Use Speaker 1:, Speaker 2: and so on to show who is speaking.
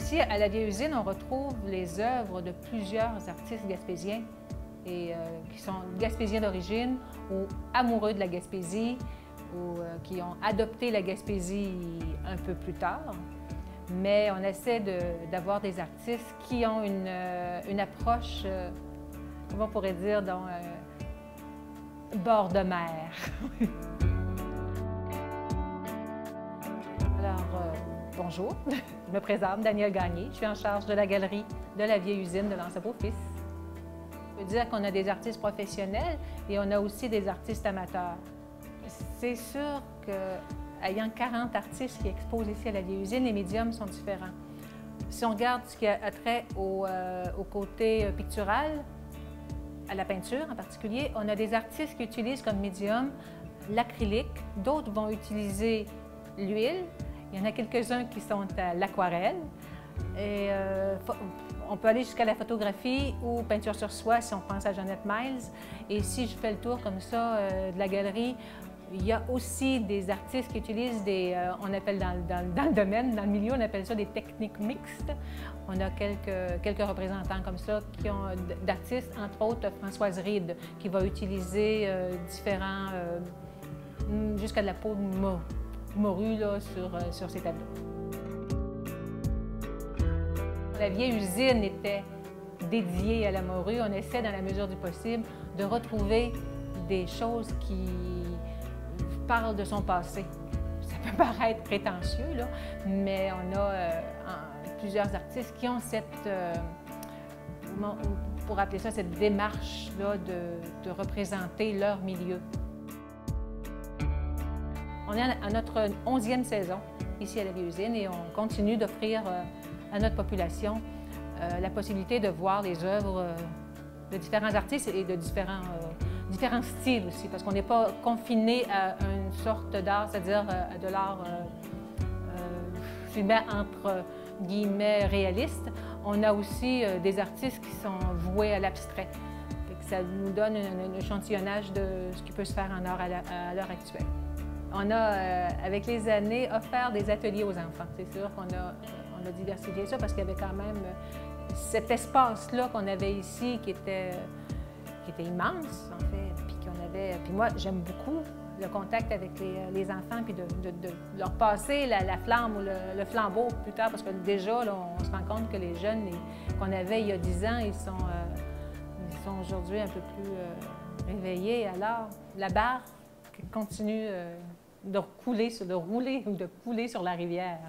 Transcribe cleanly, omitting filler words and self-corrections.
Speaker 1: Ici, à la vieille usine, on retrouve les œuvres de plusieurs artistes gaspésiens et qui sont gaspésiens d'origine ou amoureux de la Gaspésie ou qui ont adopté la Gaspésie un peu plus tard. Mais on essaie d'avoir des artistes qui ont une approche, comment on pourrait dire, dans bord de mer. Alors, bonjour, je me présente, Danielle Gagné. Je suis en charge de la galerie de la vieille usine de l'Anse-à-Beaufils. Je veux dire qu'on a des artistes professionnels et on a aussi des artistes amateurs. C'est sûr qu'ayant 40 artistes qui exposent ici à la vieille usine, les médiums sont différents. Si on regarde ce qui a trait au côté pictural, à la peinture en particulier, on a des artistes qui utilisent comme médium l'acrylique, d'autres vont utiliser l'huile, il y en a quelques-uns qui sont à l'aquarelle. Et on peut aller jusqu'à la photographie ou peinture sur soie si on pense à Jeannette Miles. Et si je fais le tour comme ça de la galerie, il y a aussi des artistes qui utilisent on appelle dans le domaine, dans le milieu, on appelle ça des techniques mixtes. On a quelques représentants comme ça qui ont d'artistes, entre autres Françoise Ride, qui va utiliser différents, jusqu'à de la peau de morue là, sur ses tableaux. La vieille usine était dédiée à la morue. On essaie, dans la mesure du possible, de retrouver des choses qui parlent de son passé. Ça peut paraître prétentieux, là, mais on a plusieurs artistes qui ont pour appeler ça, cette démarche-là de représenter leur milieu. On est à notre 11e saison ici à la vieille usine et on continue d'offrir à notre population la possibilité de voir les œuvres de différents artistes et de différents styles aussi, parce qu'on n'est pas confiné à une sorte d'art, c'est-à-dire de l'art, je mets entre guillemets, réaliste. On a aussi des artistes qui sont voués à l'abstrait. Ça nous donne un échantillonnage de ce qui peut se faire en art à l'heure actuelle. On a, avec les années, offert des ateliers aux enfants. C'est sûr qu'on a diversifié ça parce qu'il y avait quand même cet espace-là qu'on avait ici qui était immense, en fait. Puis moi, j'aime beaucoup le contact avec les enfants, puis de leur passer la flamme ou le flambeau plus tard, parce que déjà, là, on se rend compte que les jeunes qu'on avait il y a 10 ans, ils sont aujourd'hui un peu plus réveillés. Alors, la barre continue de rouler ou de couler sur la rivière.